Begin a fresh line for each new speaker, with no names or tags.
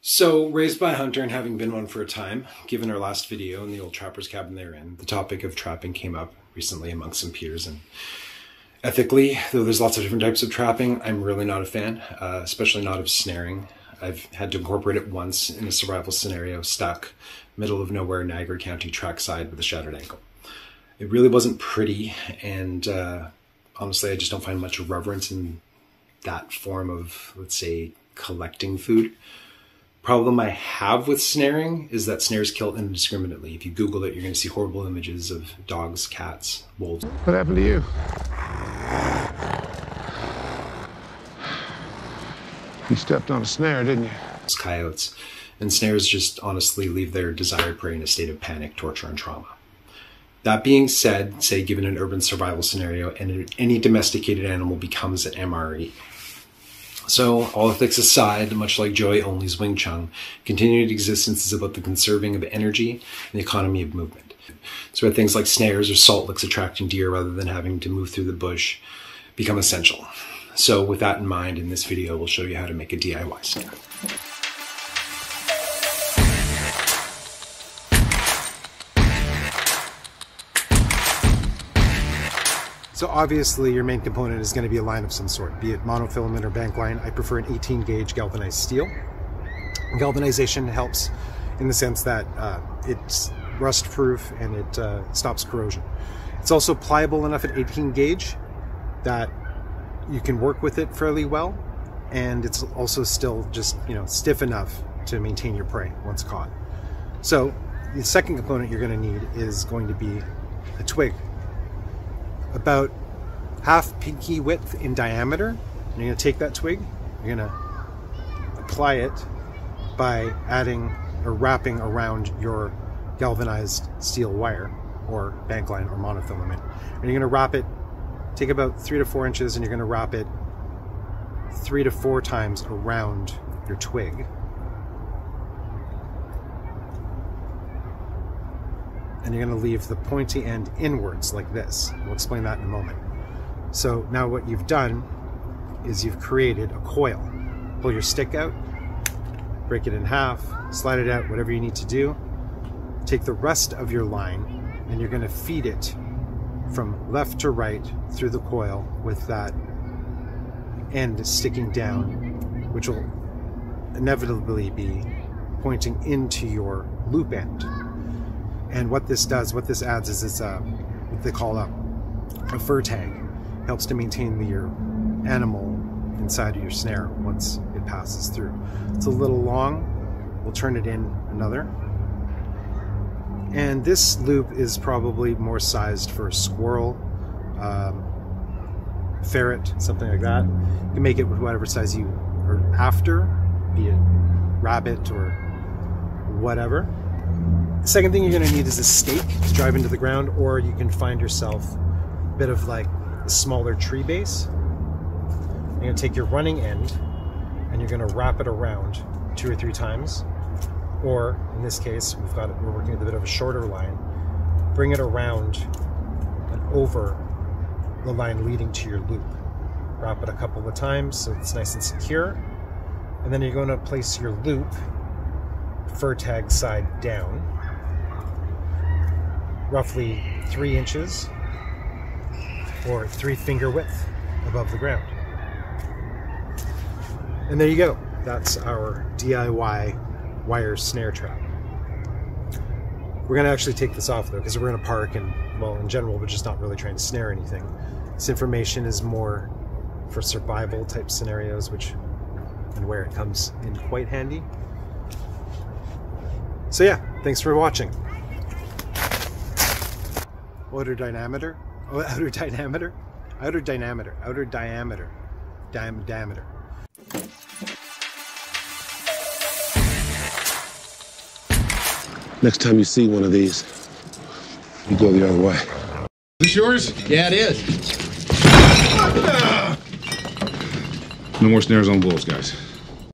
So, raised by a hunter and having been one for a time, given our last video in the old trapper's cabin they're in, the topic of trapping came up recently amongst some peers. And ethically, though there's lots of different types of trapping, I'm really not a fan, especially not of snaring. I've had to incorporate it once in a survival scenario, stuck middle of nowhere, Niagara County trackside with a shattered ankle. It really wasn't pretty, and honestly, I just don't find much reverence in that form of, let's say, collecting food. Problem I have with snaring is that snares kill indiscriminately. If you Google it, you're going to see horrible images of dogs, cats, wolves.
What happened to you? You stepped on a snare, didn't you?
Coyotes. And snares just honestly leave their desired prey in a state of panic, torture, and trauma. That being said, say given an urban survival scenario, and any domesticated animal becomes an MRE. So, all ethics aside, much like Joy Only's Wing Chun, continued existence is about the conserving of energy and the economy of movement. So things like snares or salt licks attracting deer rather than having to move through the bush become essential. So with that in mind, in this video, we'll show you how to make a DIY snare.
So obviously your main component is going to be a line of some sort, be it monofilament or bank line. I prefer an 18 gauge galvanized steel. Galvanization helps in the sense that it's rust proof and it stops corrosion. It's also pliable enough at 18 gauge that you can work with it fairly well, and it's also still just, stiff enough to maintain your prey once caught. So the second component you're going to need is going to be a twig, about half pinky width in diameter. And you're going to take that twig, you're going to apply it by adding or wrapping around your galvanized steel wire or bank line or monofilament. And you're going to wrap it, take about 3 to 4 inches, and you're going to wrap it 3 to 4 times around your twig. And you're going to leave the pointy end inwards like this. We'll explain that in a moment. So now what you've done is you've created a coil. Pull your stick out, break it in half, slide it out, whatever you need to do. Take the rest of your line and you're going to feed it from left to right through the coil with that end sticking down, which will inevitably be pointing into your loop end. And what this does, what this adds is it's what they call a fur tag. Helps to maintain your animal inside of your snare once it passes through. It's a little long. We'll turn it in another. And this loop is probably more sized for a squirrel, ferret, something like that. You can make it with whatever size you are after, be it rabbit or whatever. The second thing you're going to need is a stake to drive into the ground, or you can find yourself a bit of like a smaller tree base. You're going to take your running end and you're going to wrap it around 2 or 3 times, or in this case we're working with a bit of a shorter line. Bring it around and over the line leading to your loop. Wrap it a couple of times so it's nice and secure, and then you're going to place your loop fur tag side down, roughly 3 inches or 3 finger width above the ground. And there you go. That's our DIY wire snare trap. We're going to actually take this off though, because we're in a park and, well, in general, we're just not really trying to snare anything. This information is more for survival type scenarios, and where it comes in quite handy. So yeah, thanks for watching. Outer diameter.
Next time you see one of these, you go the other way.
Is this yours?
Yeah, it is.
No more snares on wolves, guys.